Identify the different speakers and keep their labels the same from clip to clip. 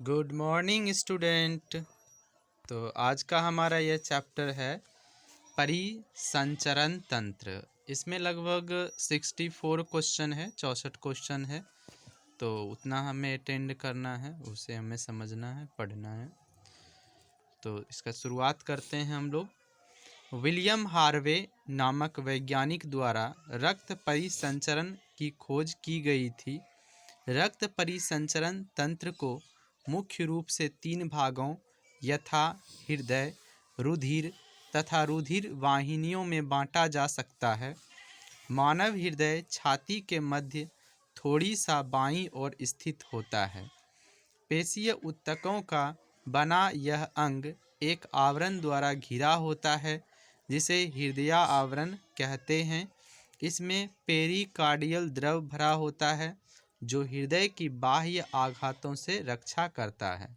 Speaker 1: Good morning student. तो आज का हमारा यह चैप्टर है परिसंचरण तंत्र। इसमें लगभग 64 क्वेश्चन है, 64 क्वेश्चन है। तो उतना हमें अटेंड करना है, उसे हमें समझना है, पढ़ना है। तो इसका शुरुआत करते हैं हम लोग। विलियम हार्वे नामक वैज्ञानिक द्वारा रक्त परिसंचरण की खोज की गई थी। रक्त परिसंचरण तंत्र को मुख्य रूप से 3 भागों यथा हृदय, रुधिर तथा रुधिर वाहिनियों में बांटा जा सकता है। मानव हृदय छाती के मध्य थोड़ी सा बाईं ओर स्थित होता है। पेशीय ऊतकों का बना यह अंग एक आवरण द्वारा घिरा होता है जिसे हृदय आवरण कहते हैं। इसमें पेरिकार्डियल द्रव भरा होता है जो हृदय की बाह्य आघातों से रक्षा करता है।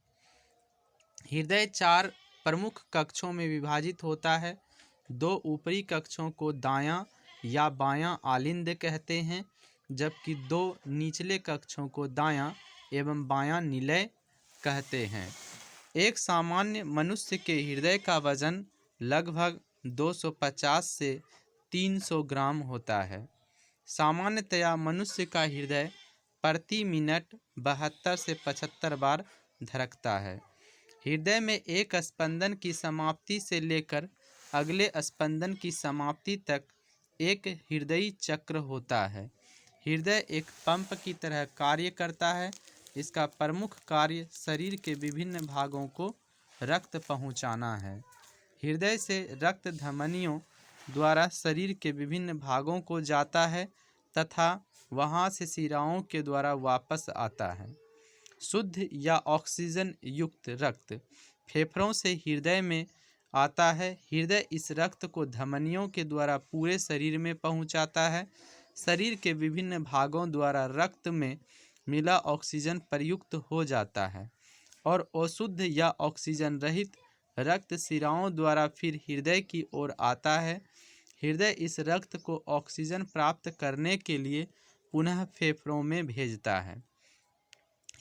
Speaker 1: हृदय 4 प्रमुख कक्षों में विभाजित होता है। 2 ऊपरी कक्षों को दायां या बायां आलिंद कहते हैं, जबकि 2 निचले कक्षों को दायां एवं बायां निलय कहते हैं। एक सामान्य मनुष्य के हृदय का वजन लगभग 250 से 300 ग्राम होता है। सामान्यतया मनुष्य का हृदय प्रति मिनट 72 से 75 बार धड़कता है। हृदय में एक स्पंदन की समाप्ति से लेकर अगले स्पंदन की समाप्ति तक एक हृदयी चक्र होता है। हृदय एक पंप की तरह कार्य करता है। इसका प्रमुख कार्य शरीर के विभिन्न भागों को रक्त पहुंचाना है। हृदय से रक्त धमनियों द्वारा शरीर के विभिन्न भागों को जाता है तथा वहां से शिराओं के द्वारा वापस आता है। शुद्ध या ऑक्सीजन युक्त रक्त फेफड़ों से हृदय में आता है। हृदय इस रक्त को धमनियों के द्वारा पूरे शरीर में पहुंचाता है। शरीर के विभिन्न भागों द्वारा रक्त में मिला ऑक्सीजन प्रयुक्त हो जाता है और अशुद्ध या ऑक्सीजन रहित रक्त शिराओं द्वारा फिर हृदय की ओर आता है। हृदय इस रक्त को ऑक्सीजन प्राप्त करने के लिए पुनः फेफड़ों में भेजता है।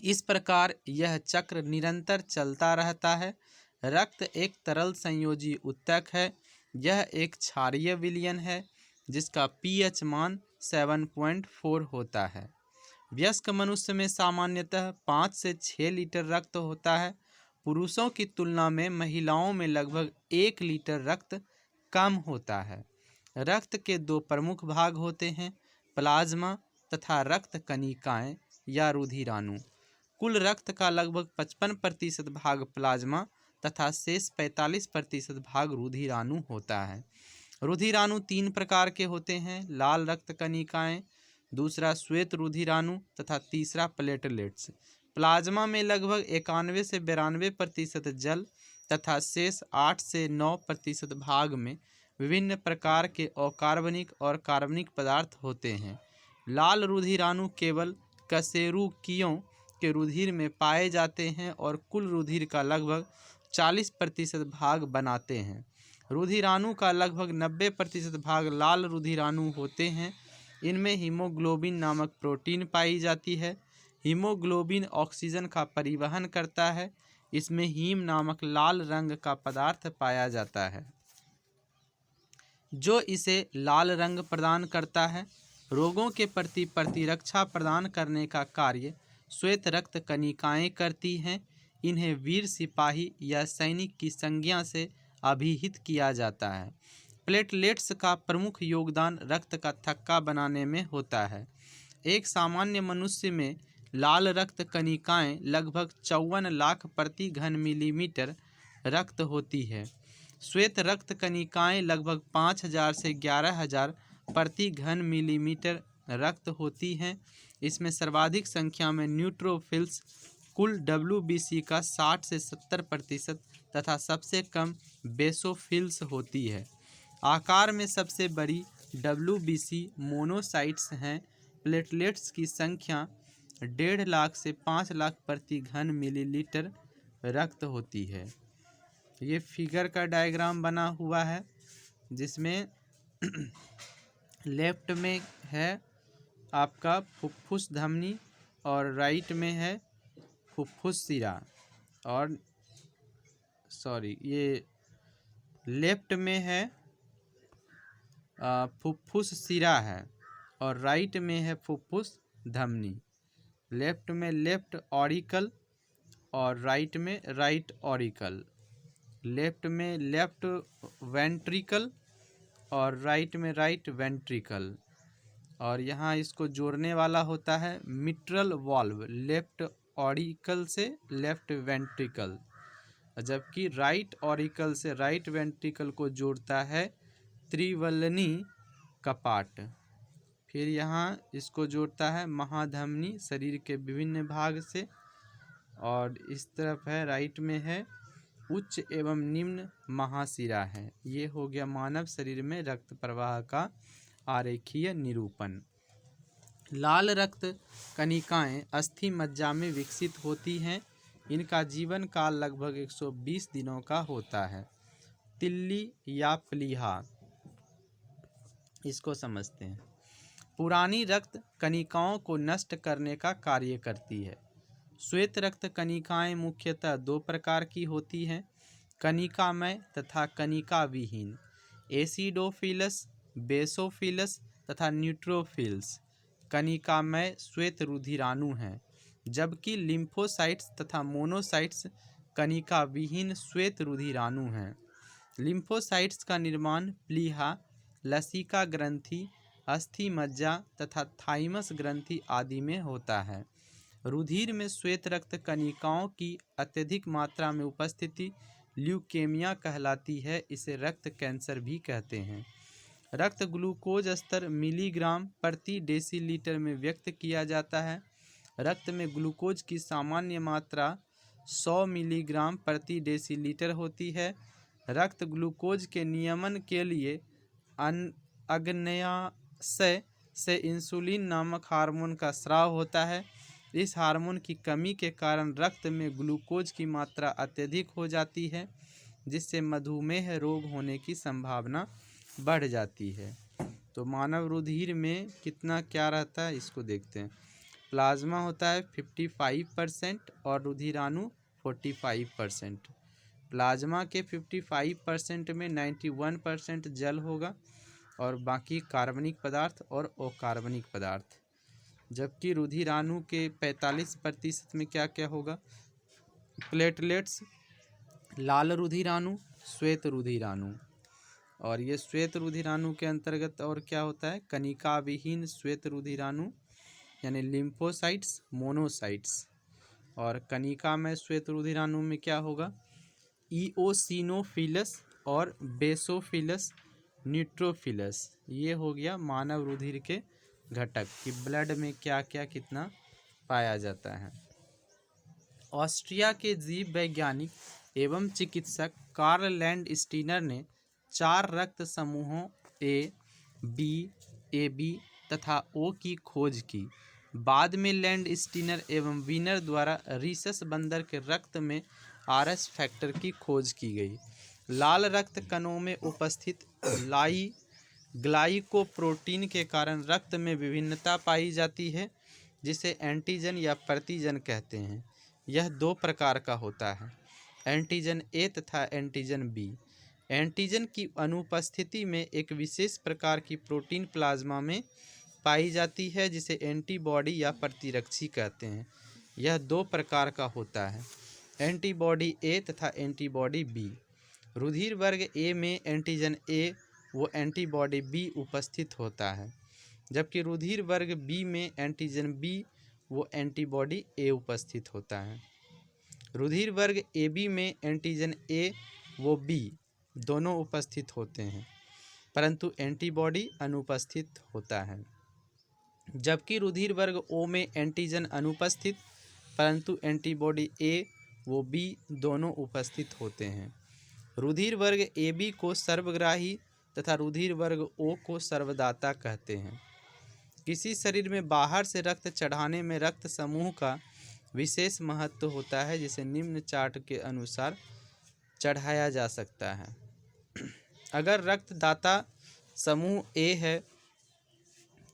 Speaker 1: इस प्रकार यह चक्र निरंतर चलता रहता है। रक्त एक तरल संयोजी ऊतक है। यह एक क्षारीय विलयन है जिसका पीएच मान 7.4 होता है। वयस्क मनुष्य में सामान्यतः 5 से 6 लीटर रक्त होता है। पुरुषों की तुलना में महिलाओं में लगभग 1 लीटर रक्त कम होता है। रक्त के 2 प्रमुख भाग होते हैं, प्लाज्मा तथा रक्त कणिकाएं या रुधिराणु। कुल रक्त का लगभग 55% भाग प्लाज्मा तथा शेष 45% भाग रुधिराणु होता है। रुधिराणु 3 प्रकार के होते हैं, लाल रक्त कणिकाएं, दूसरा श्वेत रुधिराणु तथा तीसरा प्लेटलेट्स। प्लाज्मा में लगभग 91 से 92% जल तथा शेष 8 से 9% भाग में विभिन्न प्रकार के अकार्बनिक और कार्बनिक पदार्थ होते हैं। लाल रुधिराणु केवल कशेरुकियों के रुधिर में पाए जाते हैं और कुल रुधिर का लगभग 40% भाग बनाते हैं। रुधिराणु का लगभग 90% भाग लाल रुधिराणु होते हैं। इनमें हीमोग्लोबिन नामक प्रोटीन पाई जाती है। हीमोग्लोबिन ऑक्सीजन का परिवहन करता है। इसमें हीम नामक लाल रंग का पदार्थ पाया जाता है जो इसे लाल रंग प्रदान करता है। रोगों के प्रति प्रतिरक्षा प्रदान करने का कार्य श्वेत रक्त कणिकाएं करती हैं। इन्हें वीर सिपाही या सैनिक की संज्ञा से अभिहित किया जाता है। प्लेटलेट्स का प्रमुख योगदान रक्त का थक्का बनाने में होता है। एक सामान्य मनुष्य में लाल रक्त कणिकाएं लगभग 54 लाख प्रति घन मिलीमीटर रक्त होती है। श्वेत रक्त कणिकाएं लगभग 5000 से 11000 प्रति घन मिलीमीटर रक्त होती हैं। इसमें सर्वाधिक संख्या में न्यूट्रोफिल्स कुल WBC का 60 से 70% तथा सबसे कम बेसोफिल्स होती है। आकार में सबसे बड़ी WBC मोनोसाइट्स हैं। प्लेटलेट्स की संख्या 1.5 लाख से 5 लाख प्रति घन मिलीलीटर रक्त होती है। ये फिगर का डायग्राम बना हुआ है जिसमें लेफ्ट में है आपका फुफ्फुस धमनी और राइट में है फुफ्फुस शिरा, और सॉरी ये लेफ्ट में है फुफ्फुस शिरा है, और राइट में है फुफ्फुस धमनी। लेफ्ट में लेफ्ट ऑरिकल और राइट में राइट ऑरिकल। लेफ्ट में लेफ्ट वेंट्रिकल और राइट में राइट वेंट्रिकल। और यहाँ इसको जोड़ने वाला होता है मिट्रल वाल्व, लेफ्ट ऑरिकल से लेफ्ट वेंट्रिकल, जबकि राइट ऑरिकल से राइट वेंट्रिकल को जोड़ता है त्रिवलनी कपाट। फिर यहाँ इसको जोड़ता है महाधमनी शरीर के विभिन्न भाग से, और इस तरफ है राइट में है उच्च एवं निम्न महाशिरा है। ये हो गया मानव शरीर में रक्त प्रवाह का आरेखीय निरूपण। लाल रक्त कणिकाएं अस्थि मज्जा में विकसित होती हैं। इनका जीवन काल लगभग 120 दिनों का होता है। तिल्ली या प्लीहा, इसको समझते हैं। पुरानी रक्त कणिकाओं को नष्ट करने का कार्य करती है। श्वेत रक्त कणिकाएं मुख्यतः दो प्रकार की होती हैं, कणिकामय तथा कणिका विहीन। एसिडोफिलस, बेसोफिलस तथा न्यूट्रोफिल्स कणिकामय श्वेत रुधिराणु हैं, जबकि लिम्फोसाइट्स तथा मोनोसाइट्स कणिका विहीन श्वेत रुधिराणु हैं। लिम्फोसाइट्स का निर्माण प्लीहा, लसिका ग्रंथि, अस्थि मज्जा तथा थाइमस ग्रंथि आदि में होता है। रुधिर में श्वेत रक्त कणिकाओं की अत्यधिक मात्रा में उपस्थिति ल्यूकेमिया कहलाती है। इसे रक्त कैंसर भी कहते हैं। रक्त ग्लूकोज स्तर मिलीग्राम प्रति डेसीलीटर में व्यक्त किया जाता है। रक्त में ग्लूकोज की सामान्य मात्रा 100 मिलीग्राम प्रति डेसीलीटर होती है। रक्त ग्लूकोज के नियमन के लिए अग्न्याशय से इंसुलिन नामक हार्मोन का स्राव होता है। इस हार्मोन की कमी के कारण रक्त में ग्लूकोज की मात्रा अत्यधिक हो जाती है, जिससे मधुमेह रोग होने की संभावना बढ़ जाती है। तो मानव रुधिर में कितना क्या रहता है इसको देखते हैं। प्लाज्मा होता है 55% और रुधिराणु 45%। प्लाज्मा के 55% में 91% जल होगा और बाकी कार्बनिक पदार्थ और अकार्बनिक पदार्थ, जबकि रुधिराणु के 45% में क्या क्या होगा, प्लेटलेट्स, लाल रुधिराणु, श्वेत रुधिराणु। और ये श्वेत रुधिराणु के अंतर्गत और क्या होता है, कणिका विहीन श्वेत रुधिराणु यानी लिम्फोसाइट्स, मोनोसाइट्स। और कणिका में श्वेत रुधिराणु में क्या होगा, ईओसिनोफिलस और बेसोफिलस, न्यूट्रोफिलस। ये हो गया मानव रुधिर के घटक कि ब्लड में क्या क्या कितना पाया जाता है। ऑस्ट्रिया के जीव वैज्ञानिक एवं चिकित्सक कार्ल लैंड स्टीनर ने 4 रक्त समूहों ए, बी, ए बी तथा ओ की खोज की। बाद में लैंड स्टीनर एवं वीनर द्वारा रीसस बंदर के रक्त में आरएस फैक्टर की खोज की गई। लाल रक्त कणों में उपस्थित ग्लाइकोप्रोटीन के कारण रक्त में विभिन्नता पाई जाती है, जिसे एंटीजन या प्रतिजन कहते हैं। यह 2 प्रकार का होता है, एंटीजन ए तथा एंटीजन बी। एंटीजन की अनुपस्थिति में एक विशेष प्रकार की प्रोटीन प्लाज्मा में पाई जाती है, जिसे एंटीबॉडी या प्रतिरक्षी कहते हैं। यह 2 प्रकार का होता है, एंटीबॉडी ए तथा एंटीबॉडी बी। रुधिर वर्ग ए में एंटीजन ए वो एंटीबॉडी बी उपस्थित होता है, जबकि रुधिर वर्ग बी में एंटीजन बी वो एंटीबॉडी ए उपस्थित होता है। रुधिर वर्ग ए बी में एंटीजन ए वो बी दोनों उपस्थित होते हैं, परंतु एंटीबॉडी अनुपस्थित होता है। जबकि रुधिर वर्ग ओ में एंटीजन अनुपस्थित परंतु एंटीबॉडी ए वो बी दोनों उपस्थित होते हैं। रुधिर वर्ग ए बी को सर्वग्राही तथा रुधिर वर्ग ओ को सर्वदाता कहते हैं। किसी शरीर में बाहर से रक्त चढ़ाने में रक्त समूह का विशेष महत्व होता है, जिसे निम्न चार्ट के अनुसार चढ़ाया जा सकता है। अगर रक्तदाता समूह ए है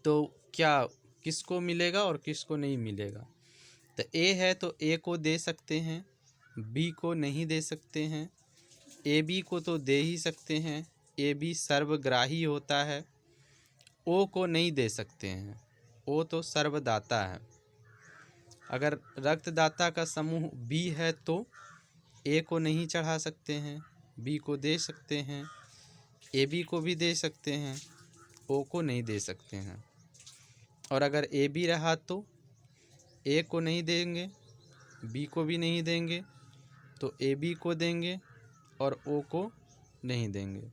Speaker 1: तो क्या किसको मिलेगा और किसको नहीं मिलेगा। तो ए है तो ए को दे सकते हैं, बी को नहीं दे सकते हैं, ए बी को तो दे ही सकते हैं, ए बी सर्वग्राही होता है। ओ को नहीं दे सकते हैं, ओ तो सर्वदाता है। अगर रक्तदाता का समूह बी है तो ए को नहीं चढ़ा सकते हैं, बी को दे सकते हैं, ए बी को भी दे सकते हैं, ओ को नहीं दे सकते हैं। और अगर ए बी रहा तो ए को नहीं देंगे, बी को भी नहीं देंगे, तो ए बी को देंगे और ओ को नहीं देंगे।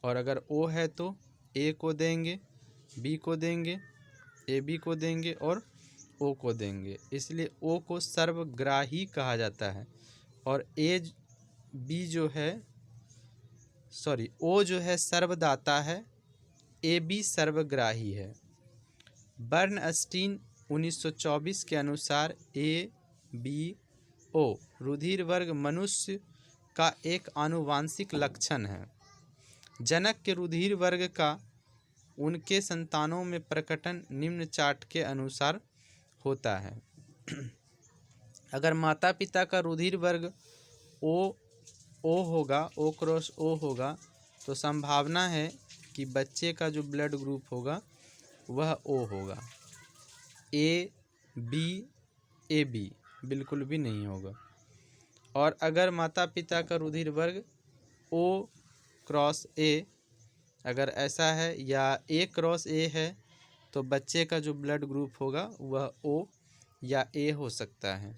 Speaker 1: और अगर ओ है तो ए को देंगे, बी को देंगे, ए बी को देंगे और ओ को देंगे। इसलिए ओ को सर्वग्राही कहा जाता है। और ओ जो है सर्वदाता है, ए बी सर्वग्राही है। बर्नस्टीन 1924 के अनुसार ए बी ओ रुधिर वर्ग मनुष्य का एक आनुवांशिक लक्षण है। जनक के रुधिर वर्ग का उनके संतानों में प्रकटन निम्न चार्ट के अनुसार होता है। अगर माता पिता का रुधिर वर्ग ओ होगा, ओ क्रॉस ओ होगा, तो संभावना है कि बच्चे का जो ब्लड ग्रुप होगा वह ओ होगा। ए बी बिल्कुल भी नहीं होगा। और अगर माता पिता का रुधिर वर्ग ओ क्रॉस ए अगर ऐसा है या ए क्रॉस ए है, तो बच्चे का जो ब्लड ग्रुप होगा वह ओ या ए हो सकता है।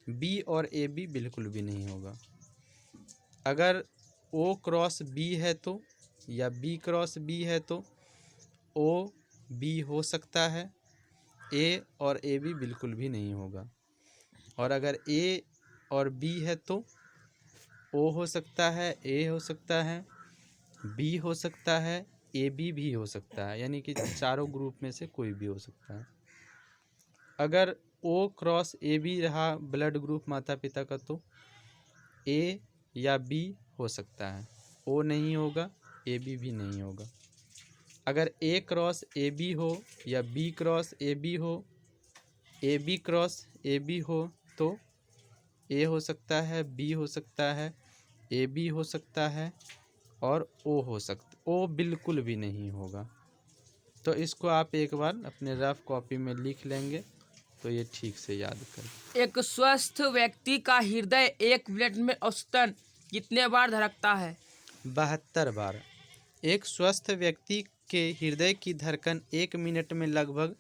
Speaker 1: बी और ए बी बिल्कुल भी नहीं होगा। अगर ओ क्रॉस बी है तो या बी क्रॉस बी है तो ओ बी हो सकता है, ए और ए बी बिल्कुल भी नहीं होगा। और अगर ए और बी है तो ओ हो सकता है, ए हो सकता है, बी हो सकता है, ए बी भी हो सकता है, यानी कि चारों ग्रुप में से कोई भी हो सकता है। अगर ओ क्रॉस ए बी रहा ब्लड ग्रुप माता पिता का तो ए या बी हो सकता है, ओ नहीं होगा, ए बी भी नहीं होगा। अगर ए क्रॉस ए बी हो या बी क्रॉस ए बी हो, A B cross A B हो तो ए हो सकता है, बी हो सकता है, ए बी हो सकता है और ओ बिल्कुल भी नहीं होगा। तो इसको आप एक बार अपने रफ कॉपी में लिख लेंगे तो ये ठीक से याद करें।
Speaker 2: एक स्वस्थ व्यक्ति का हृदय एक मिनट में औसतन कितने बार धड़कता है?
Speaker 1: 72 बार। एक स्वस्थ व्यक्ति के हृदय की धड़कन 1 मिनट में लगभग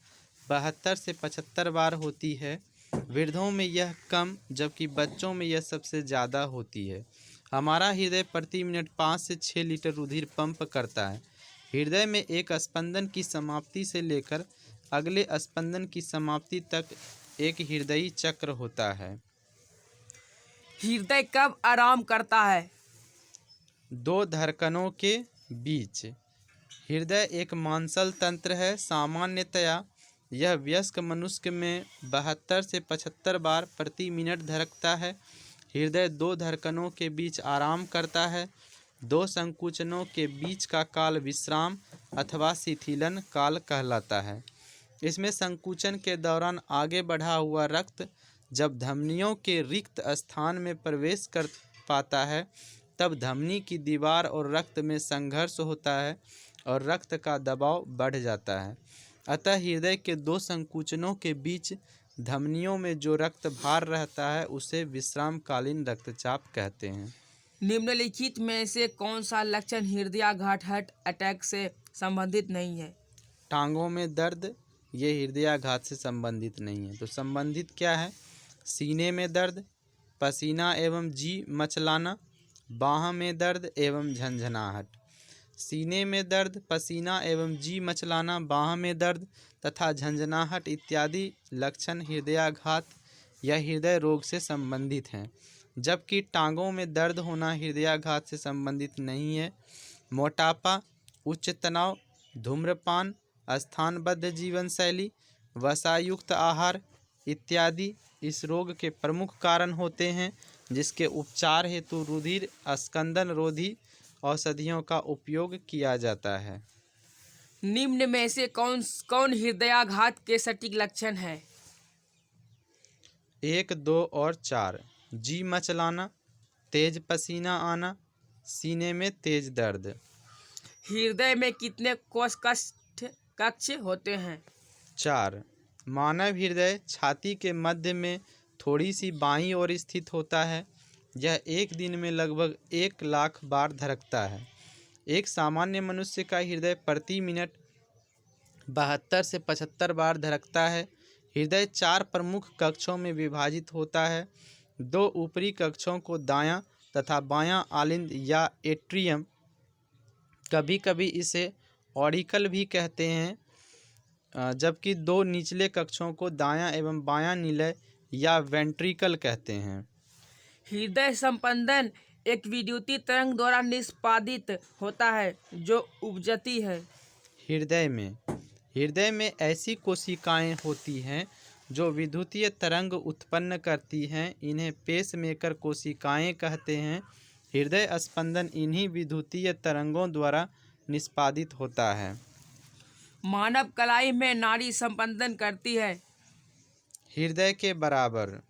Speaker 1: 72 से 75 बार होती है। वृद्धों में यह कम, जबकि बच्चों में यह सबसे ज़्यादा होती है। हमारा हृदय प्रति मिनट 5 से 6 लीटर रुधिर पंप करता है। हृदय में एक स्पंदन की समाप्ति से लेकर अगले स्पंदन की समाप्ति तक एक हृदयी चक्र होता है।
Speaker 2: हृदय कब आराम करता है?
Speaker 1: 2 धड़कनों के बीच। हृदय एक मांसल तंत्र है। सामान्यतया यह वयस्क मनुष्य में 72 से 75 बार प्रति मिनट धड़कता है। हृदय 2 धड़कनों के बीच आराम करता है। 2 संकुचनों के बीच का काल विश्राम अथवा शिथिलन काल कहलाता है। इसमें संकुचन के दौरान आगे बढ़ा हुआ रक्त जब धमनियों के रिक्त स्थान में प्रवेश कर पाता है, तब धमनी की दीवार और रक्त में संघर्ष होता है और रक्त का दबाव बढ़ जाता है। अतः हृदय के 2 संकुचनों के बीच धमनियों में जो रक्त भार रहता है उसे विश्रामकालीन रक्तचाप कहते हैं।
Speaker 2: निम्नलिखित में से कौन सा लक्षण हृदयाघात हार्ट अटैक से संबंधित नहीं है?
Speaker 1: टांगों में दर्द ये हृदयाघात से संबंधित नहीं है। तो संबंधित क्या है? सीने में दर्द, पसीना एवं जी मचलाना, बाह में दर्द एवं झंझनाहट। सीने में दर्द, पसीना एवं जी मचलाना, बाह में दर्द तथा झंझनाहट इत्यादि लक्षण हृदयाघात या हृदय रोग से संबंधित हैं, जबकि टांगों में दर्द होना हृदयाघात से संबंधित नहीं है। मोटापा, उच्च तनाव, धूम्रपान, स्थानबद्ध जीवन शैली, वसायुक्त आहार इत्यादि इस रोग के प्रमुख कारण होते हैं, जिसके उपचार हेतु रुधिर स्कंदन रोधी औषधियों का उपयोग किया जाता है।
Speaker 2: निम्न में से कौन कौन हृदयाघात के सटीक लक्षण हैं?
Speaker 1: 1, 2 और 4। जी मचलाना, तेज पसीना आना, सीने में तेज दर्द।
Speaker 2: हृदय में कितने कोष कक्ष होते हैं?
Speaker 1: 4। मानव हृदय छाती के मध्य में थोड़ी सी बाईं ओर स्थित होता है। यह एक दिन में लगभग 1,00,000 बार धड़कता है। एक सामान्य मनुष्य का हृदय प्रति मिनट 72 से 75 बार धड़कता है। हृदय 4 प्रमुख कक्षों में विभाजित होता है। 2 ऊपरी कक्षों को दायां तथा बायां आलिंद या एट्रियम, कभी कभी इसे ऑडिकल भी कहते हैं, जबकि 2 निचले कक्षों को दायां एवं बायां निलय या वेंट्रिकल कहते हैं।
Speaker 2: हृदय स्पंदन एक विद्युतीय तरंग द्वारा निष्पादित होता है जो उपजती है।
Speaker 1: हृदय में ऐसी कोशिकाएं होती हैं जो विद्युतीय तरंग उत्पन्न करती हैं। इन्हें पेसमेकर कोशिकाएं कहते हैं। हृदय स्पंदन इन्हीं विद्युतीय तरंगों द्वारा निष्पादित होता है।
Speaker 2: मानव कलाई में नाड़ी स्पंदन करती है।
Speaker 1: हृदय के बराबर।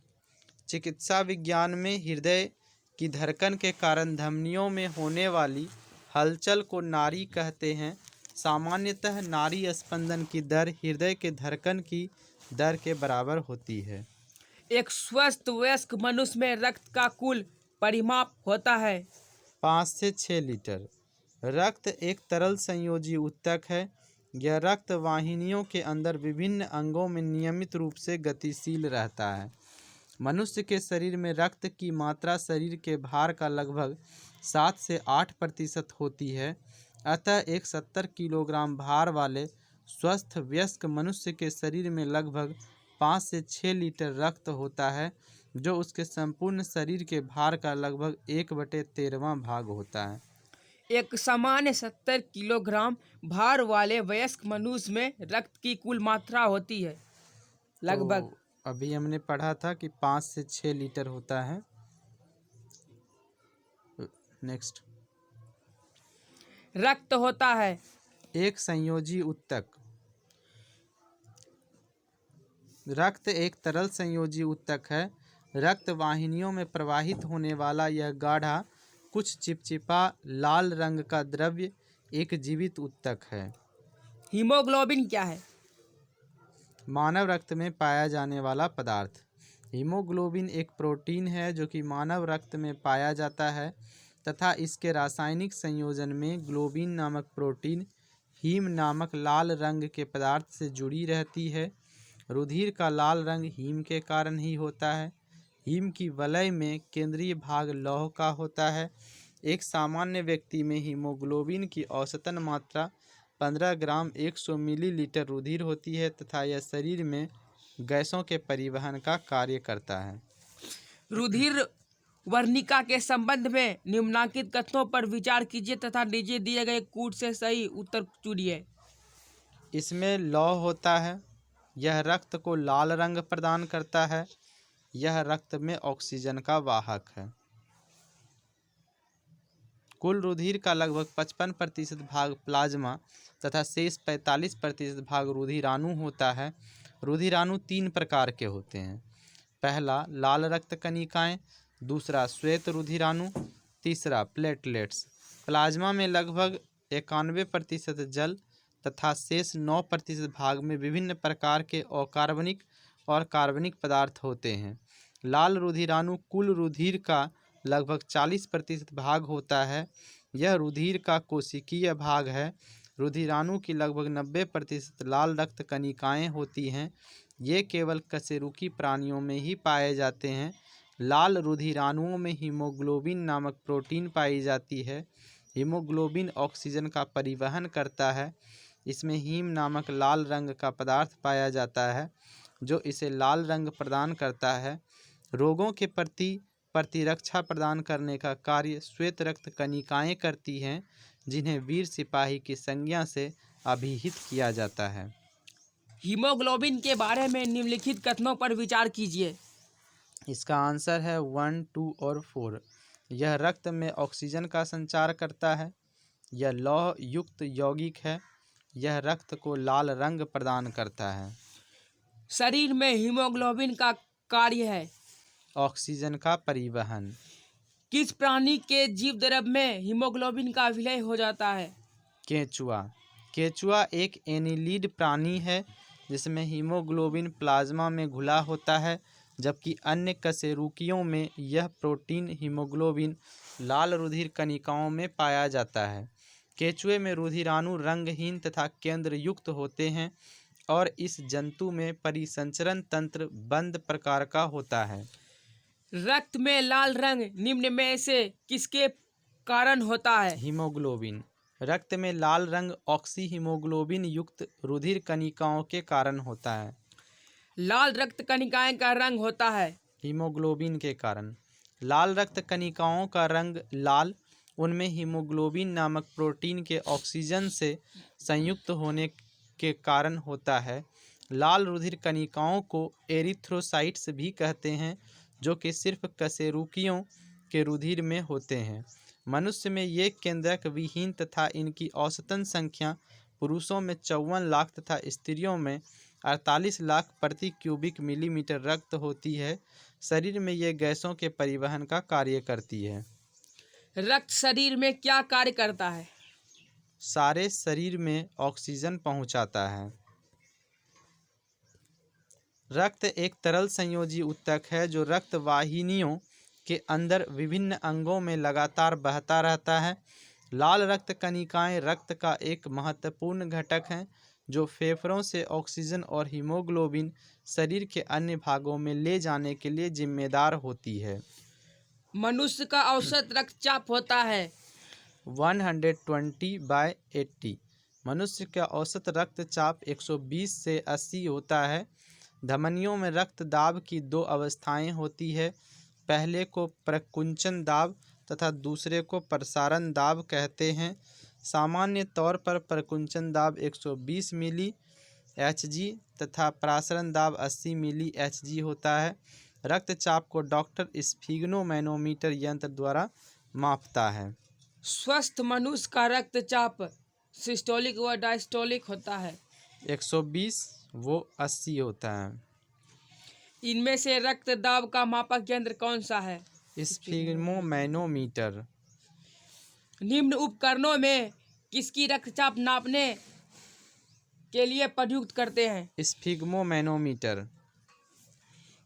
Speaker 1: चिकित्सा विज्ञान में हृदय की धड़कन के कारण धमनियों में होने वाली हलचल को नाड़ी कहते हैं। सामान्यतः नाड़ी स्पंदन की दर हृदय के धड़कन की दर के बराबर होती है।
Speaker 2: एक स्वस्थ वयस्क मनुष्य में रक्त का कुल परिमाप होता है।
Speaker 1: 5 से 6 लीटर। रक्त एक तरल संयोजी ऊतक है। यह रक्त वाहिनियों के अंदर विभिन्न अंगों में नियमित रूप से गतिशील रहता है। मनुष्य के शरीर में रक्त की मात्रा शरीर के भार का लगभग 7 से 8% होती है। अतः एक 70 किलोग्राम भार वाले स्वस्थ वयस्क मनुष्य के शरीर में लगभग 5 से 6 लीटर रक्त होता है, जो उसके संपूर्ण शरीर के भार का लगभग 1/13 भाग होता है।
Speaker 2: एक सामान्य 70 किलोग्राम भार वाले वयस्क मनुष्य में रक्त की कुल मात्रा होती है लगभग।
Speaker 1: तो अभी हमने पढ़ा था कि 5 से 6 लीटर होता है। नेक्स्ट।
Speaker 2: रक्त होता है
Speaker 1: एक संयोजी ऊतक। रक्त एक तरल संयोजी ऊतक है। रक्त वाहिनियों में प्रवाहित होने वाला यह गाढ़ा, कुछ चिपचिपा लाल रंग का द्रव्य एक जीवित ऊतक है।
Speaker 2: हीमोग्लोबिन क्या है?
Speaker 1: मानव रक्त में पाया जाने वाला पदार्थ। हीमोग्लोबिन एक प्रोटीन है जो कि मानव रक्त में पाया जाता है तथा इसके रासायनिक संयोजन में ग्लोबिन नामक प्रोटीन हीम नामक लाल रंग के पदार्थ से जुड़ी रहती है। रुधिर का लाल रंग हीम के कारण ही होता है। हीम की वलय में केंद्रीय भाग लौह का होता है। एक सामान्य व्यक्ति में हीमोग्लोबिन की औसतन मात्रा 15 ग्राम 100 मिलीलीटर रुधिर होती है तथा यह शरीर में गैसों के परिवहन का कार्य करता है।
Speaker 2: रुधिर वर्णिका के संबंध में निम्नलिखित कथनों पर विचार कीजिए तथा नीचे दिए गए कूट से सही उत्तर चुनिए।
Speaker 1: इसमें लौह होता है। यह रक्त को लाल रंग प्रदान करता है। यह रक्त में ऑक्सीजन का वाहक है। कुल रुधिर का लगभग 55% भाग प्लाज्मा तथा शेष 45% भाग रुधिराणु होता है। रुधिराणु 3 प्रकार के होते हैं। पहला लाल रक्त कणिकाएं, दूसरा श्वेत रुधिराणु, तीसरा प्लेटलेट्स। प्लाज्मा में लगभग 91% जल तथा शेष 9% भाग में विभिन्न प्रकार के अकार्बनिक और कार्बनिक पदार्थ होते हैं। लाल रुधिराणु कुल रुधिर का लगभग 40% भाग होता है। यह रुधिर का कोशिकीय भाग है। रुधिराणु की लगभग 90% लाल रक्त कणिकाएं होती हैं। ये केवल कशेरुकी प्राणियों में ही पाए जाते हैं। लाल रुधिराणुओं में हीमोग्लोबिन नामक प्रोटीन पाई जाती है। हीमोग्लोबिन ऑक्सीजन का परिवहन करता है। इसमें हीम नामक लाल रंग का पदार्थ पाया जाता है जो इसे लाल रंग प्रदान करता है। रोगों के प्रति प्रतिरक्षा प्रदान करने का कार्य श्वेत रक्त कणिकाएं करती हैं, जिन्हें वीर सिपाही की संज्ञा से अभिहित किया जाता है।
Speaker 2: हीमोग्लोबिन के बारे में निम्नलिखित कथनों पर विचार कीजिए।
Speaker 1: इसका आंसर है 1, 2 और 4। यह रक्त में ऑक्सीजन का संचार करता है। यह लौह युक्त यौगिक है। यह रक्त को लाल रंग प्रदान करता है।
Speaker 2: शरीर में हीमोग्लोबिन का कार्य है?
Speaker 1: ऑक्सीजन का परिवहन।
Speaker 2: किस प्राणी के जीव द्रव में हीमोग्लोबिन का विलय हो जाता है?
Speaker 1: केंचुआ। केंचुआ एक एनीलिड प्राणी है जिसमें हीमोग्लोबिन प्लाज्मा में घुला होता है, जबकि अन्य कशेरुकियों में यह प्रोटीन हीमोग्लोबिन लाल रुधिर कणिकाओं में पाया जाता है। केंचुए में रुधिराणु रंगहीन तथा केंद्र युक्त होते हैं और इस जंतु में परिसंचरण तंत्र बंद प्रकार का होता है।
Speaker 2: रक्त में लाल रंग निम्न में से किसके कारण होता है?
Speaker 1: हीमोग्लोबिन। रक्त में लाल रंग ऑक्सी हीमोग्लोबिन युक्त रुधिर कणिकाओं के कारण होता है।
Speaker 2: लाल रक्त कणिकाएं का रंग होता है?
Speaker 1: हीमोग्लोबिन के कारण। लाल रक्त कणिकाओं का रंग लाल उनमें हीमोग्लोबिन नामक प्रोटीन के ऑक्सीजन से संयुक्त होने के कारण होता है। लाल रुधिर कणिकाओं को एरिथ्रोसाइट्स भी कहते हैं, जो कि सिर्फ कशेरुकियों के रुधिर में होते हैं। मनुष्य में ये केंद्रक विहीन तथा इनकी औसतन संख्या पुरुषों में 54 लाख तथा स्त्रियों में 48 लाख प्रति क्यूबिक मिलीमीटर रक्त होती है। शरीर में ये गैसों के परिवहन का कार्य करती है।
Speaker 2: रक्त शरीर में क्या कार्य करता है?
Speaker 1: सारे शरीर में ऑक्सीजन पहुंचाता है। रक्त एक तरल संयोजी ऊतक है जो रक्त वाहिनियों के अंदर विभिन्न अंगों में लगातार बहता रहता है। लाल रक्त कणिकाएं रक्त का एक महत्वपूर्ण घटक हैं जो फेफड़ों से ऑक्सीजन और हीमोग्लोबिन शरीर के अन्य भागों में ले जाने के लिए जिम्मेदार होती है।
Speaker 2: मनुष्य का औसत रक्तचाप होता है
Speaker 1: 120/80। मनुष्य का औसत रक्तचाप 120 से 80 होता है। धमनियों में रक्त दाब की दो अवस्थाएं होती है। पहले को प्रकुंचन दाब तथा दूसरे को प्रसारण दाब कहते हैं। सामान्य तौर पर प्रकुंचन दाब 120 मिली एचजी तथा प्रसारण दाब 80 मिली एचजी होता है। रक्तचाप को डॉक्टर स्फिग्नोमैनोमीटर यंत्र द्वारा मापता है।
Speaker 2: स्वस्थ मनुष्य का रक्तचाप सिस्टोलिक व डायस्टोलिक होता है।
Speaker 1: 120 वो 80 होता है।
Speaker 2: इनमें से रक्त दाब का मापक यंत्र कौन सा है?
Speaker 1: स्फिग्नोमैनोमीटर।
Speaker 2: निम्न उपकरणों में किसकी रक्तचाप नापने के लिए प्रयुक्त करते हैं?
Speaker 1: स्फिग्नोमैनोमीटर।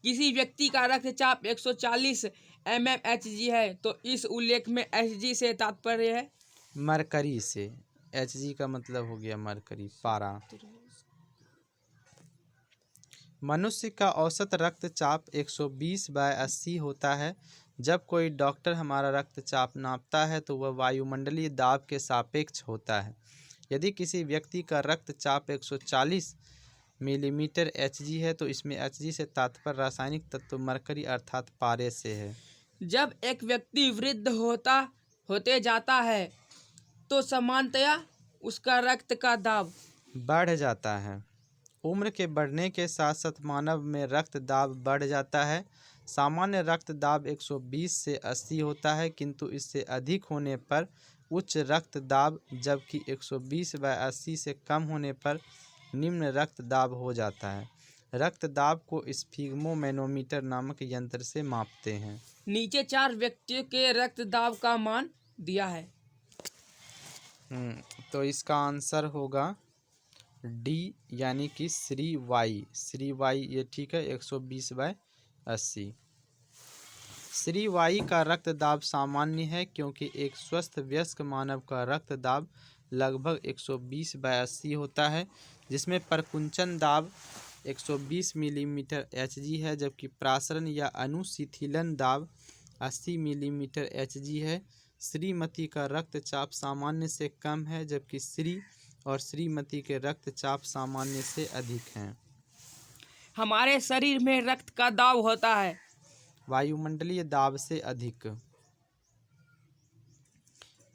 Speaker 2: किसी व्यक्ति का रक्तचाप 140 mmHg है, तो इस उल्लेख में Hg से तात्पर्य है?
Speaker 1: मरकरी से। एचजी का मतलब हो गया मरकरी, पारा। मनुष्य का औसत रक्तचाप 120/80 होता है। जब कोई डॉक्टर हमारा रक्तचाप नापता है तो वह वायुमंडलीय दाब के सापेक्ष होता है। यदि किसी व्यक्ति का रक्तचाप 140 मिलीमीटर एचजी है तो इसमें एचजी से तात्पर्य रासायनिक तत्व मरकरी अर्थात पारे से है।
Speaker 2: जब एक व्यक्ति वृद्ध होते जाता है तो सामान्यतया उसका रक्त का दाब
Speaker 1: बढ़ जाता है। उम्र के बढ़ने के साथ साथ मानव में रक्त दाब बढ़ जाता है। सामान्य रक्त दाब 120 से 80 होता है, किंतु इससे अधिक होने पर उच्च रक्त दाब, जबकि 120/80 से कम होने पर निम्न रक्त दाब हो जाता है। रक्त दाब को स्फिग्नोमैनोमीटर नामक यंत्र से मापते हैं।
Speaker 2: नीचे 4 व्यक्तियों के रक्त दाब का मान दिया है।
Speaker 1: तो इसका आंसर होगा डी, यानी कि श्री वाई ये ठीक है। 120/80। श्री वाई का रक्त दाब सामान्य है क्योंकि एक स्वस्थ वयस्क मानव का रक्त दाब लगभग 120/80 होता है, जिसमें प्रकुंचन दाब 120 मिलीमीटर एचजी है, जबकि प्रासरण या अनुशीतलन दाब 80 मिलीमीटर एचजी है। श्रीमती का रक्तचाप सामान्य से कम है, जबकि श्री और श्रीमती के रक्तचाप सामान्य से अधिक हैं।
Speaker 2: हमारे शरीर में रक्त का दाब होता है
Speaker 1: वायुमंडलीय दाब से अधिक।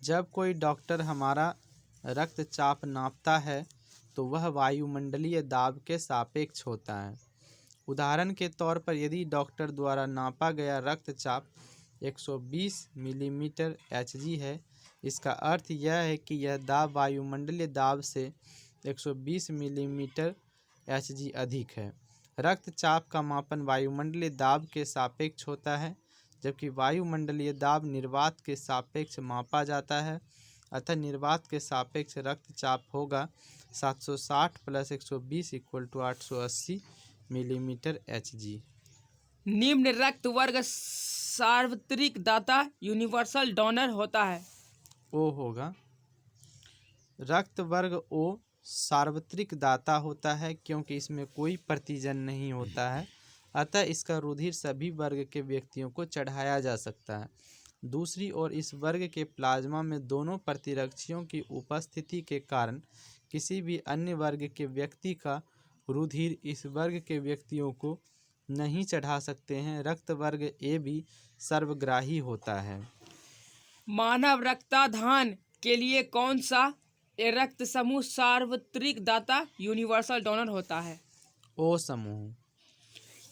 Speaker 1: जब कोई डॉक्टर हमारा रक्तचाप नापता है तो वह वायुमंडलीय दाब के सापेक्ष होता है। उदाहरण के तौर पर यदि डॉक्टर द्वारा नापा गया रक्तचाप 120 मिलीमीटर एचजी है, इसका अर्थ यह है कि यह दाब वायुमंडलीय दाब से 120 मिलीमीटर एचजी अधिक है। रक्तचाप का मापन वायुमंडलीय दाब के सापेक्ष होता है, जबकि वायुमंडलीय दाब निर्वात के सापेक्ष मापा जाता है। अतः निर्वात के सापेक्ष रक्तचाप होगा 760 + 120 = 880 मिलीमीटर Hg।
Speaker 2: निम्न रक्त वर्ग सार्वत्रिक दाता यूनिवर्सल डोनर होता है।
Speaker 1: ओ होगा रक्त वर्ग ओ सार्वत्रिक दाता होता है क्योंकि इसमें कोई प्रतिजन नहीं होता है, अतः इसका रुधिर सभी वर्ग के व्यक्तियों को चढ़ाया जा सकता है। दूसरी ओर इस वर्ग के प्लाज्मा में दोनों प्रतिरक्षियों की उपस्थिति के कारण किसी भी अन्य वर्ग के व्यक्ति का रुधिर इस वर्ग के व्यक्तियों को नहीं चढ़ा सकते हैं। रक्त वर्ग ए भी सर्वग्राही होता है।
Speaker 2: मानव रक्तदान के लिए कौन सा रक्त समूह सार्वत्रिक दाता यूनिवर्सल डोनर होता है?
Speaker 1: ओ समूह।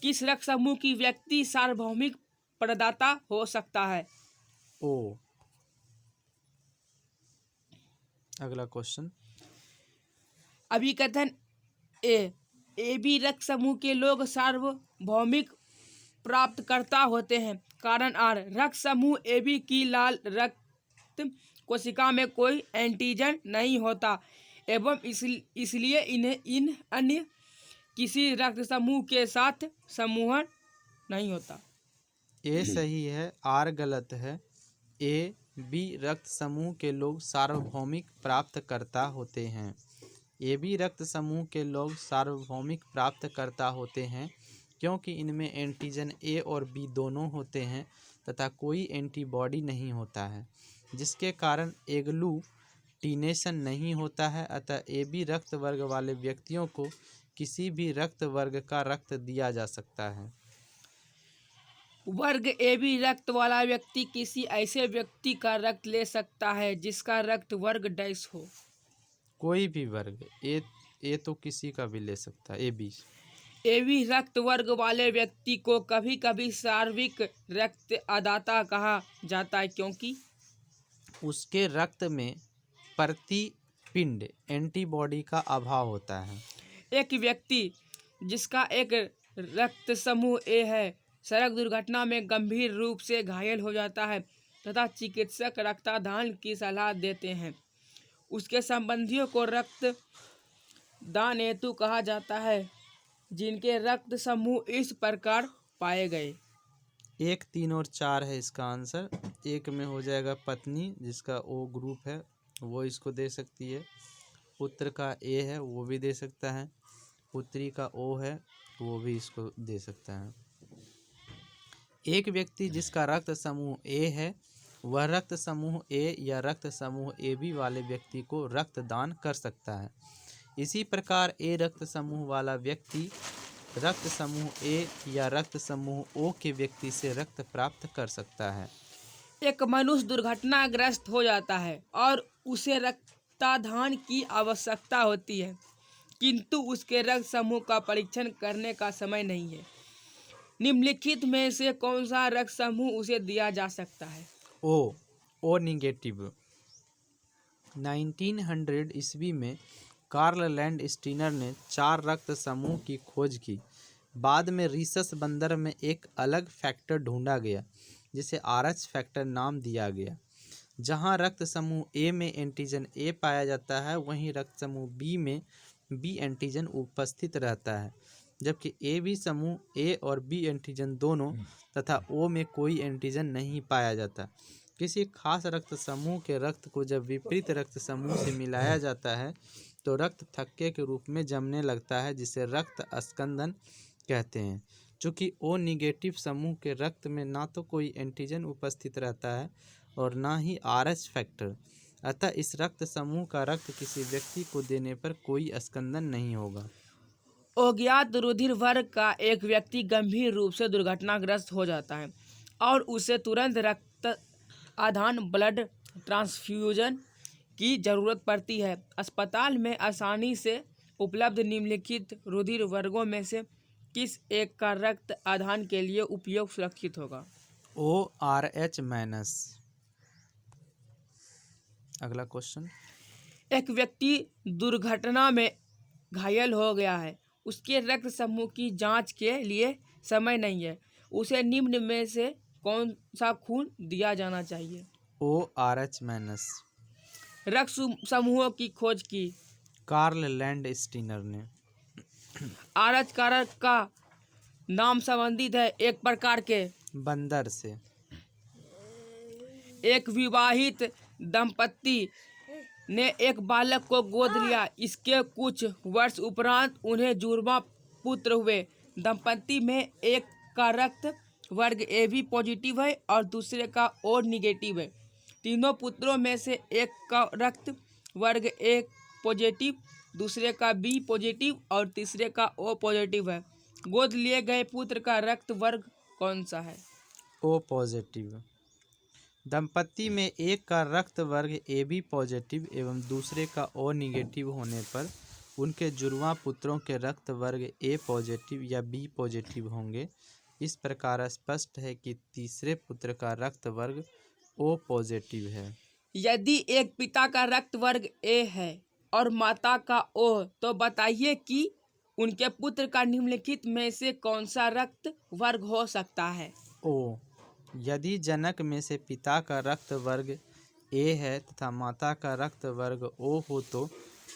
Speaker 2: किस रक्त समूह की व्यक्ति सार्वभौमिक प्रदाता हो सकता है?
Speaker 1: ओ। अगला क्वेश्चन।
Speaker 2: अभिकथन ए बी रक्त समूह के लोग सार्वभौमिक प्राप्तकर्ता होते हैं। कारण आर रक्त समूह ए बी की लाल रक्त कोशिका में कोई एंटीजन नहीं होता एवं इसलिए इन्हें इन अन्य किसी रक्त समूह के साथ समूहन नहीं होता।
Speaker 1: ए सही है, आर गलत है। ए बी रक्त समूह के लोग सार्वभौमिक प्राप्तकर्ता होते हैं। ए बी रक्त समूह के लोग सार्वभौमिक प्राप्तकर्ता होते हैं क्योंकि इनमें एंटीजन ए और बी दोनों होते हैं तथा कोई एंटीबॉडी नहीं होता है, जिसके कारण एग्लूटिनेशन नहीं होता है। अतः ए बी रक्त वर्ग वाले व्यक्तियों को किसी भी रक्त वर्ग का रक्त दिया जा सकता है।
Speaker 2: वर्ग ए बी रक्त वाला व्यक्ति किसी ऐसे व्यक्ति का रक्त ले सकता है जिसका रक्त वर्ग डैश हो।
Speaker 1: कोई भी वर्ग, ए तो किसी का भी ले सकता है।
Speaker 2: ए बी रक्त वर्ग वाले व्यक्ति को कभी कभी सार्विक रक्त अदाता कहा जाता है क्योंकि
Speaker 1: उसके रक्त में प्रतिपिंड एंटीबॉडी का अभाव होता है।
Speaker 2: एक व्यक्ति जिसका एक रक्त समूह ए है सड़क दुर्घटना में गंभीर रूप से घायल हो जाता है तथा चिकित्सक रक्तदान की सलाह देते हैं। उसके संबंधियों को रक्त दान हेतु कहा जाता है जिनके रक्त समूह इस प्रकार पाए गए।
Speaker 1: 1, 3 और 4 है इसका आंसर। एक में हो जाएगा पत्नी जिसका ओ ग्रुप है, वो इसको दे सकती है। पुत्र का ए है, वो भी दे सकता है। पुत्री का ओ है, वो भी इसको दे सकता है। एक व्यक्ति जिसका रक्त समूह ए है वह रक्त समूह ए या रक्त समूह ए बी वाले व्यक्ति को रक्तदान कर सकता है। इसी प्रकार ए रक्त समूह वाला व्यक्ति रक्त समूह ए या रक्त समूह ओ के व्यक्ति से रक्त प्राप्त कर सकता है।
Speaker 2: एक मनुष्य दुर्घटनाग्रस्त हो जाता है और उसे रक्तदान की आवश्यकता होती है किंतु उसके रक्त समूह का परीक्षण करने का समय नहीं है। निम्नलिखित में से कौन सा रक्त समूह उसे दिया जा सकता है?
Speaker 1: ओ निगेटिव। 1900 ईस्वी में कार्ल लैंड स्टीनर ने 4 रक्त समूह की खोज की। बाद में रीसस बंदर में एक अलग फैक्टर ढूंढा गया जिसे RH फैक्टर नाम दिया गया। जहां रक्त समूह ए में एंटीजन ए पाया जाता है वहीं रक्त समूह बी में बी एंटीजन उपस्थित रहता है, जबकि ए बी समूह ए और बी एंटीजन दोनों तथा ओ में कोई एंटीजन नहीं पाया जाता। किसी खास रक्त समूह के रक्त को जब विपरीत रक्त समूह से मिलाया जाता है तो रक्त थक्के के रूप में जमने लगता है जिसे रक्त अस्कंदन कहते हैं। चूँकि ओ निगेटिव समूह के रक्त में ना तो कोई एंटीजन उपस्थित रहता है और ना ही RH फैक्टर, अतः इस रक्त समूह का रक्त किसी व्यक्ति को देने पर कोई अस्कंदन नहीं होगा।
Speaker 2: अज्ञात रुधिर वर्ग का एक व्यक्ति गंभीर रूप से दुर्घटनाग्रस्त हो जाता है और उसे तुरंत रक्त आधान ब्लड ट्रांसफ्यूजन की जरूरत पड़ती है। अस्पताल में आसानी से उपलब्ध निम्नलिखित रुधिर वर्गों में से किस एक का रक्त आधान के लिए उपयोग सुरक्षित होगा?
Speaker 1: ORH-। अगला क्वेश्चन।
Speaker 2: एक व्यक्ति दुर्घटना में घायल हो गया है उसके रक्त समूह की जांच के लिए समय नहीं है, उसे निम्न में से कौन सा खून दिया जाना चाहिए?
Speaker 1: ORH minus.
Speaker 2: रक्त समूहों की खोज की।
Speaker 1: कार्ल लैंड स्टीनर ने।
Speaker 2: आरच कारक का नाम संबंधित है एक प्रकार के
Speaker 1: बंदर से।
Speaker 2: एक विवाहित दंपत्ति ने एक बालक को गोद लिया। इसके कुछ वर्ष उपरांत उन्हें जुड़वा पुत्र हुए। दंपत्ति में एक का रक्त वर्ग AB पॉजिटिव है और दूसरे का O निगेटिव है। तीनों पुत्रों में से एक का रक्त वर्ग A पॉजिटिव, दूसरे का B पॉजिटिव और तीसरे का O पॉजिटिव है। गोद लिए गए पुत्र का रक्त वर्ग कौन सा है?
Speaker 1: O positive. दंपत्ति में एक का रक्त वर्ग AB पॉजिटिव एवं दूसरे का O निगेटिव होने पर उनके जुड़वां पुत्रों के रक्त वर्ग A पॉजिटिव या B पॉजिटिव होंगे। इस प्रकार स्पष्ट है कि तीसरे पुत्र का रक्त वर्ग O पॉजिटिव है।
Speaker 2: यदि एक पिता का रक्त वर्ग A है और माता का O, तो बताइए कि उनके पुत्र का निम्नलिखित में से कौन सा रक्त वर्ग हो सकता है?
Speaker 1: O। यदि जनक में से पिता का रक्त वर्ग A है तथा माता का रक्त वर्ग O हो तो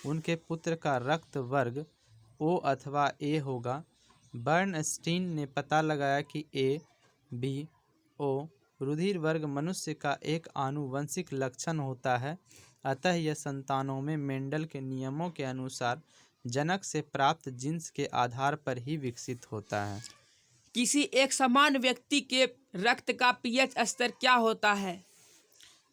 Speaker 1: उनके पुत्र का रक्त वर्ग O अथवा A होगा। बर्नस्टीन ने पता लगाया कि A, B, O रुधिर वर्ग मनुष्य का एक आनुवंशिक लक्षण होता है, अतः यह संतानों में मेंडल के नियमों के अनुसार जनक से प्राप्त जीन्स के आधार पर ही विकसित होता है।
Speaker 2: किसी एक समान व्यक्ति के रक्त का pH स्तर क्या होता है?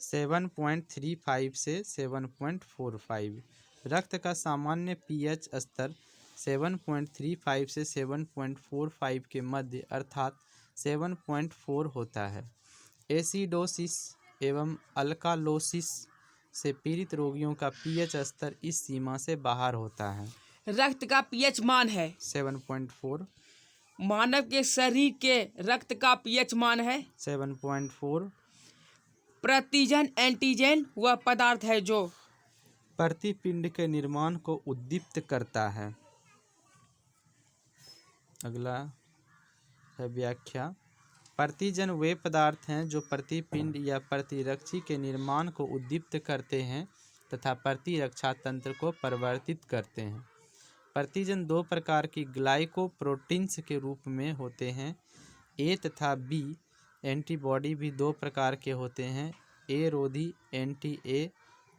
Speaker 1: 7.35 से 7.45। रक्त का सामान्य pH स्तर 7.35 से 7.45 के मध्य अर्थात 7.4 होता है। एसिडोसिस एवं अल्कालोसिस से पीड़ित रोगियों का pH स्तर इस सीमा से बाहर होता है।
Speaker 2: रक्त का pH मान है
Speaker 1: 7.4।
Speaker 2: मानव के शरीर के रक्त का pH मान है
Speaker 1: 7.4।
Speaker 2: प्रतिजन एंटीजन वह पदार्थ है जो
Speaker 1: प्रतिपिंड के निर्माण को उद्दीप्त करता है। अगला है व्याख्या। प्रतिजन वे पदार्थ हैं जो प्रतिपिंड या प्रतिरक्षी के निर्माण को उद्दीप्त करते हैं तथा प्रतिरक्षा तंत्र को परिवर्तित करते हैं। प्रतिजन दो प्रकार की ग्लाइकोप्रोटीन्स के रूप में होते हैं। A तथा B। एंटीबॉडी भी दो प्रकार के होते हैं, A रोधी एंटी A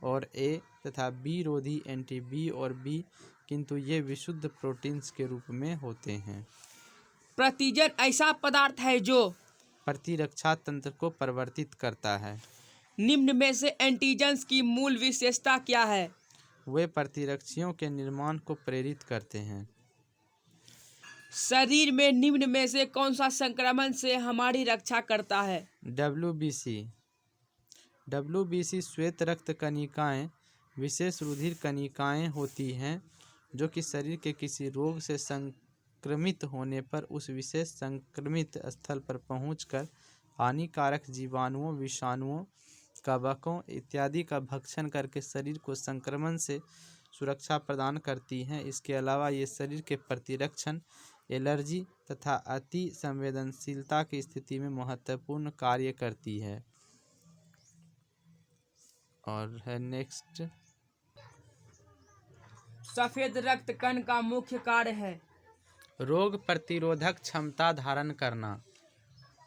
Speaker 1: और A तथा B रोधी एंटी B और B, किंतु ये विशुद्ध प्रोटीन्स के रूप में होते हैं।
Speaker 2: प्रतिजन ऐसा पदार्थ है जो
Speaker 1: प्रतिरक्षा तंत्र को परिवर्तित करता है।
Speaker 2: निम्न में से एंटीजन्स की मूल विशेषता क्या है?
Speaker 1: वे प्रतिरक्षियों के निर्माण को प्रेरित करते हैं।
Speaker 2: शरीर में निम्न में से कौन सा संक्रमण से हमारी रक्षा करता है?
Speaker 1: WBC। WBC श्वेत रक्त कणिकाएं विशेष रुधिर कणिकाएं होती हैं जो कि शरीर के किसी रोग से संक्रमित होने पर उस विशेष संक्रमित स्थल पर पहुंचकर हानिकारक जीवाणुओं, विषाणुओं, कवकों इत्यादि का भक्षण करके शरीर को संक्रमण से सुरक्षा प्रदान करती हैं। इसके अलावा ये शरीर के प्रतिरक्षण, एलर्जी तथा अति संवेदनशीलता की स्थिति में महत्वपूर्ण कार्य करती है। और है नेक्स्ट।
Speaker 2: सफेद रक्त कण का मुख्य कार्य है
Speaker 1: रोग प्रतिरोधक क्षमता धारण करना।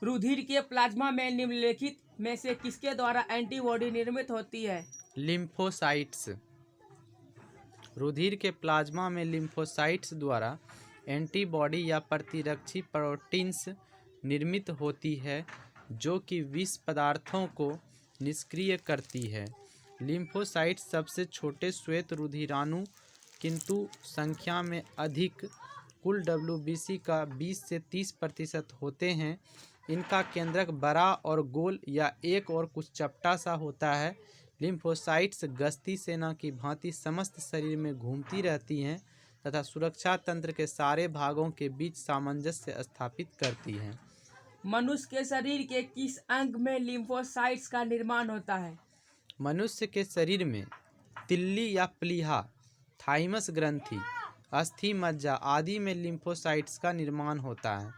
Speaker 2: रुधिर के प्लाज्मा में निम्नलिखित में से किसके द्वारा एंटीबॉडी निर्मित होती है?
Speaker 1: लिम्फोसाइट्स। रुधिर के प्लाज्मा में लिम्फोसाइट्स द्वारा एंटीबॉडी या प्रतिरक्षी प्रोटीन्स निर्मित होती है जो कि विष पदार्थों को निष्क्रिय करती है। लिम्फोसाइट्स सबसे छोटे श्वेत रुधिराणु किंतु संख्या में अधिक कुल WBC का 20 से 30% होते हैं। इनका केंद्रक बड़ा और गोल या एक और कुछ चपटा सा होता है। लिम्फोसाइट्स गश्ती सेना की भांति समस्त शरीर में घूमती रहती हैं तथा सुरक्षा तंत्र के सारे भागों के बीच सामंजस्य स्थापित करती हैं।
Speaker 2: मनुष्य के शरीर के किस अंग में लिम्फोसाइट्स का निर्माण होता है?
Speaker 1: मनुष्य के शरीर में तिल्ली या प्लीहा, थाइमस ग्रंथि अस्थि मज्जा आदि में लिम्फोसाइट्स का निर्माण होता है।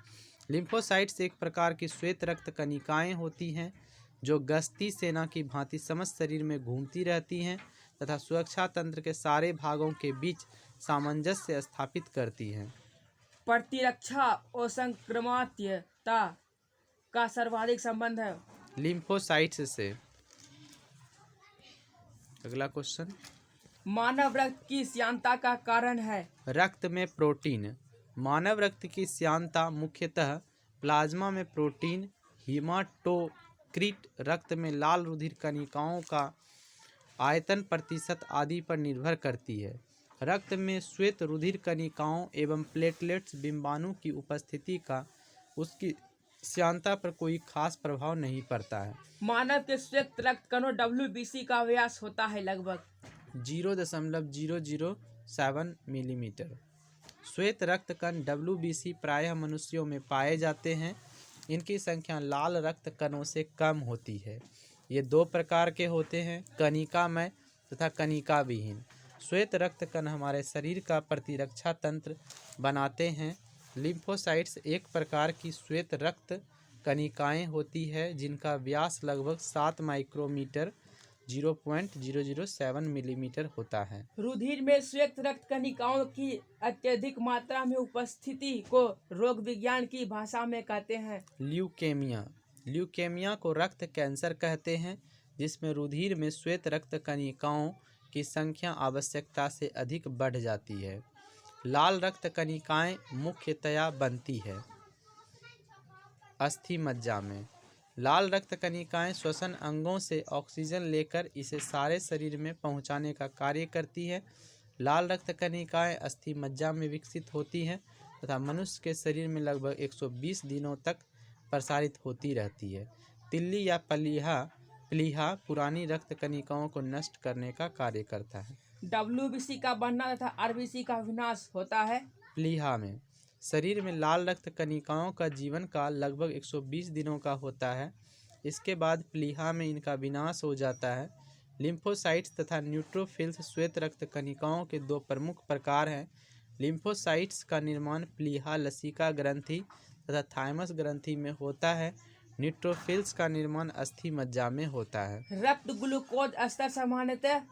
Speaker 1: लिम्फोसाइट्स एक प्रकार की श्वेत रक्त कणिकाएं होती हैं जो गश्ती सेना की भांति समस्त शरीर में घूमती रहती हैं तथा सुरक्षा तंत्र के सारे भागों के बीच सामंजस्य स्थापित करती हैं।
Speaker 2: प्रतिरक्षा और संक्रामकता का सर्वाधिक संबंध है।
Speaker 1: लिम्फोसाइट्स से। अगला क्वेश्चन,
Speaker 2: मानव रक्त की श्यानता का कारण है।
Speaker 1: रक्त में प्रोटीन। मानव रक्त की श्यानता मुख्यतः प्लाज्मा में प्रोटीन, हीमाटोक्रिट, रक्त में लाल रुधिर कणिकाओं का आयतन प्रतिशत आदि पर निर्भर करती है। रक्त में श्वेत रुधिर कणिकाओं एवं प्लेटलेट्स बिंबाणु की उपस्थिति का उसकी श्यानता पर कोई खास प्रभाव नहीं पड़ता है।
Speaker 2: मानव के श्वेत रक्त कणों WBC का व्यास होता है लगभग
Speaker 1: 0.007 मिलीमीटर। श्वेत रक्त कण WBC प्रायः मनुष्यों में पाए जाते हैं। इनकी संख्या लाल रक्त कणों से कम होती है। ये दो प्रकार के होते हैं, कणिकामय तथा कणिका विहीन। श्वेत रक्त कण हमारे शरीर का प्रतिरक्षा तंत्र बनाते हैं। लिम्फोसाइट्स एक प्रकार की श्वेत रक्त कणिकाएं होती है जिनका व्यास लगभग 7 माइक्रोमीटर 0.007 मिलीमीटर होता है।
Speaker 2: रुधिर में श्वेत रक्त कणिकाओं की अत्यधिक मात्रा में उपस्थिति को रोग विज्ञान की भाषा में कहते हैं
Speaker 1: ल्यूकेमिया। ल्यूकेमिया को रक्त कैंसर कहते हैं जिसमें रुधिर में श्वेत रक्त कणिकाओं की संख्या आवश्यकता से अधिक बढ़ जाती है। लाल रक्त कणिकाएं मुख्यतया बनती है अस्थि मज्जा में। लाल रक्त कणिकाएं श्वसन अंगों से ऑक्सीजन लेकर इसे सारे शरीर में पहुंचाने का कार्य करती है। लाल रक्त कणिकाएं अस्थि मज्जा में विकसित होती हैं तथा मनुष्य के शरीर में लगभग 120 दिनों तक प्रसारित होती रहती है। तिल्ली या प्लीहा पुरानी रक्त कणिकाओं को नष्ट करने का कार्य करता है।
Speaker 2: WBC का बढ़ना तथा RBC का विनाश होता है
Speaker 1: प्लीहा में। शरीर में लाल रक्त कणिकाओं का जीवन काल लगभग 120 दिनों का होता है। इसके बाद प्लीहा में इनका विनाश हो जाता है। लिम्फोसाइट्स तथा न्यूट्रोफिल्स श्वेत रक्त कणिकाओं के दो प्रमुख प्रकार हैं। लिम्फोसाइट्स का निर्माण प्लीहा लसिका ग्रंथि तथा थाइमस ग्रंथि में होता है। न्यूट्रोफिल्स का निर्माण अस्थि मज्जा में होता है।
Speaker 2: रक्त ग्लूकोज स्तर सामान्यतः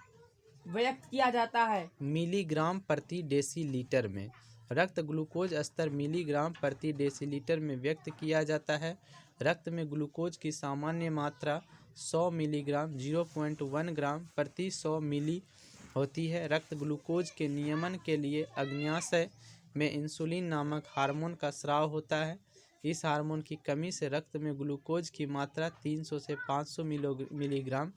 Speaker 2: व्यक्त किया जाता है
Speaker 1: मिलीग्राम प्रति डेसीलीटर में। रक्त ग्लूकोज स्तर मिलीग्राम प्रति डेसीलीटर में व्यक्त किया जाता है। रक्त में ग्लूकोज की सामान्य मात्रा 100 मिलीग्राम 0.1 ग्राम प्रति 100 मिली होती है। रक्त ग्लूकोज के नियमन के लिए अग्न्याशय में इंसुलिन नामक हार्मोन का स्राव होता है। इस हार्मोन की कमी से रक्त में ग्लूकोज की मात्रा 300 से 500 मिलीग्राम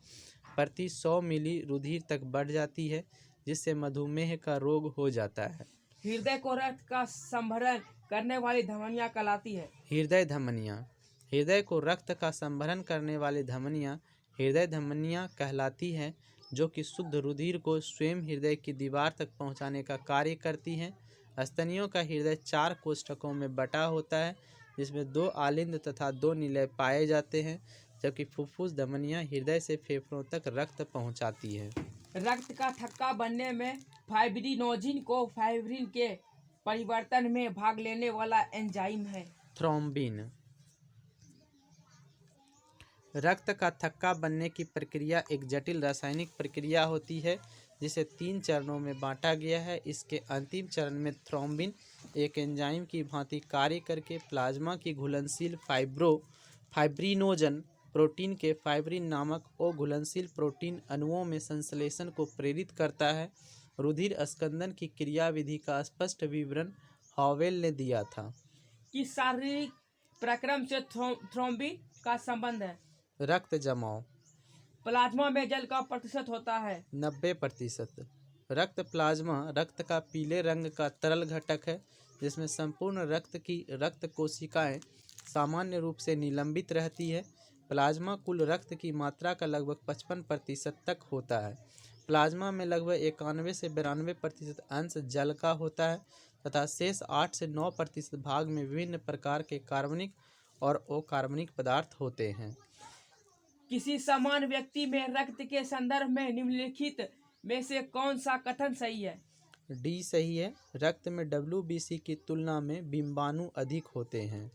Speaker 1: प्रति 100 मिली रुधिर तक बढ़ जाती है जिससे मधुमेह का रोग हो जाता है।
Speaker 2: हृदय को रक्त का संभरण करने वाली धमनियां कहलाती है
Speaker 1: हृदय धमनियाँ। हृदय को रक्त का संभरण करने वाली धमनियाँ हृदय धमनियाँ कहलाती हैं जो कि शुद्ध रुधिर को स्वयं हृदय की दीवार तक पहुंचाने का कार्य करती हैं। स्तनियों का हृदय 4 कोष्ठकों में बटा होता है जिसमें 2 आलिंद तथा 2 निलय पाए जाते हैं, जबकि फुफ्फुस धमनियाँ हृदय से फेफड़ों तक रक्त पहुंचाती है।
Speaker 2: रक्त का थक्का बनने में फाइब्रिनोजिन को फाइब्रिन के परिवर्तन में भाग लेने वाला एंजाइम है
Speaker 1: थ्रोम्बिन। रक्त का थक्का बनने की प्रक्रिया एक जटिल रासायनिक प्रक्रिया होती है जिसे 3 चरणों में बांटा गया है। इसके अंतिम चरण में थ्रोम्बिन एक एंजाइम की भांति कार्य करके प्लाज्मा की घुलनशील फाइब्रिनोजन प्रोटीन के फाइब्रिन नामक अघुलनशील प्रोटीन अणुओं में संश्लेषण को प्रेरित करता है। रुधिर स्कंदन की क्रियाविधि का स्पष्ट विवरण हॉवेल ने दिया था
Speaker 2: कि शारीरिक प्रक्रम से थ्रोम्बिन का संबंध है।
Speaker 1: रक्त जमाव।
Speaker 2: प्लाज्मा में जल का प्रतिशत होता है
Speaker 1: 90%। रक्त प्लाज्मा रक्त का पीले रंग का तरल घटक है जिसमें संपूर्ण रक्त की रक्त कोशिकाएं सामान्य रूप से निलंबित रहती है। प्लाज्मा कुल रक्त की मात्रा का लगभग 55% तक होता है। प्लाज्मा में लगभग 91 से 92% अंश जल का होता है तथा शेष 8 से 9% भाग में विभिन्न प्रकार के कार्बनिक और अकार्बनिक पदार्थ होते हैं।
Speaker 2: किसी समान व्यक्ति में रक्त के संदर्भ में निम्नलिखित में से कौन सा कथन सही है?
Speaker 1: डी सही है। रक्त में WBC की तुलना में बिंबाणु अधिक होते हैं।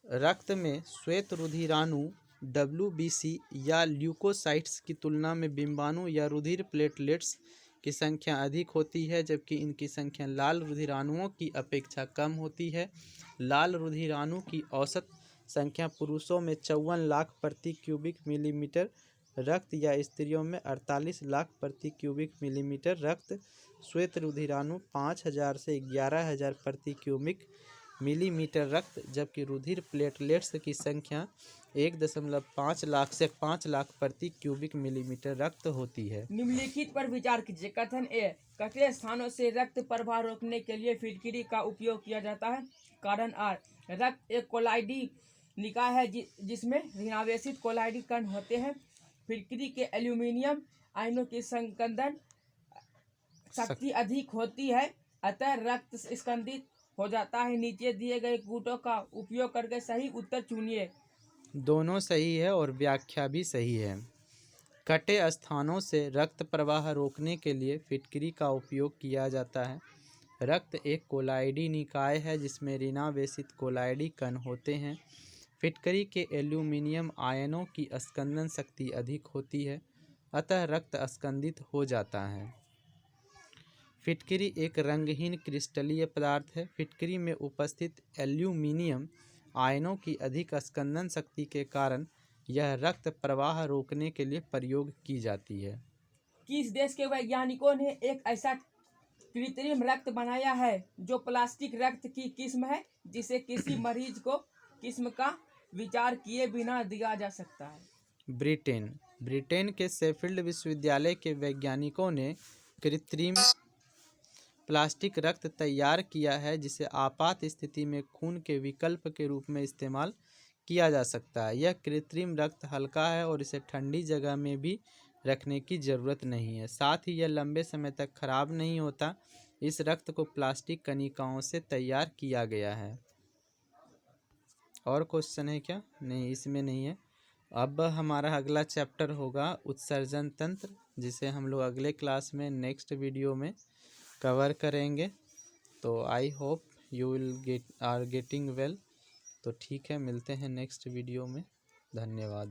Speaker 1: रक्त में श्वेत रुधिराणु WBC या ल्यूकोसाइट्स की तुलना में बिंबाणु या रुधिर प्लेटलेट्स की संख्या अधिक होती है, जबकि इनकी संख्या लाल रुधिराणुओं की अपेक्षा कम होती है। लाल रुधिराणु की औसत संख्या पुरुषों में 54 लाख प्रति क्यूबिक मिलीमीटर रक्त या स्त्रियों में 48 लाख प्रति क्यूबिक मिलीमीटर रक्त। श्वेत रुधिराणु 5000 से 11000 प्रति क्यूबिक मिलीमीटर रक्त, जबकि रुधिर प्लेटलेट्स की संख्या 1.5 लाख से 5 लाख प्रति क्यूबिक मिलीमीटर रक्त होती है।
Speaker 2: निम्नलिखित पर विचार कीजिए। कथन ए, कटे स्थानों से रक्त प्रवाह रोकने के लिए फिटकरी का उपयोग किया जाता है। कारण आर, रक्त एक कोलाइडी निकाय है जिसमें ऋणावेशित कोलाइडी कण होते हैं। फिटकरी के एल्यूमिनियम आयनों की संकंदन शक्ति अधिक होती है, अतः रक्त स्कंदित हो जाता है। नीचे दिए गए कूटों का उपयोग करके सही उत्तर चुनिए।
Speaker 1: दोनों सही है और व्याख्या भी सही है। कटे स्थानों से रक्त प्रवाह रोकने के लिए फिटकरी का उपयोग किया जाता है। रक्त एक कोलाइडी निकाय है जिसमें ऋणावेशित कोलाइडी कण होते हैं। फिटकरी के एल्यूमिनियम आयनों की स्कंदन शक्ति अधिक होती है, अतः रक्त स्कंदित हो जाता है। फिटकरी एक रंगहीन क्रिस्टलीय पदार्थ है। फिटकरी में उपस्थित एल्यूमिनियम आयनों की अधिक स्कंदन शक्ति के कारण यह रक्त प्रवाह रोकने के लिए प्रयोग की जाती है।
Speaker 2: किस देश के वैज्ञानिकों ने एक ऐसा कृत्रिम रक्त बनाया है जो प्लास्टिक रक्त की किस्म है, जिसे किसी मरीज को किस्म का विचार किए बिना दिया जा सकता है?
Speaker 1: ब्रिटेन के शेफील्ड विश्वविद्यालय के वैज्ञानिकों ने कृत्रिम प्लास्टिक रक्त तैयार किया है जिसे आपात स्थिति में खून के विकल्प के रूप में इस्तेमाल किया जा सकता है। यह कृत्रिम रक्त हल्का है और इसे ठंडी जगह में भी रखने की ज़रूरत नहीं है, साथ ही यह लंबे समय तक खराब नहीं होता। इस रक्त को प्लास्टिक कणिकाओं से तैयार किया गया है। और क्वेश्चन है क्या? नहीं, इसमें नहीं है। अब हमारा अगला चैप्टर होगा उत्सर्जन तंत्र, जिसे हम लोग अगले क्लास में नेक्स्ट वीडियो में कवर करेंगे। तो I hope you will getting well. तो ठीक है, मिलते हैं नेक्स्ट वीडियो में। धन्यवाद।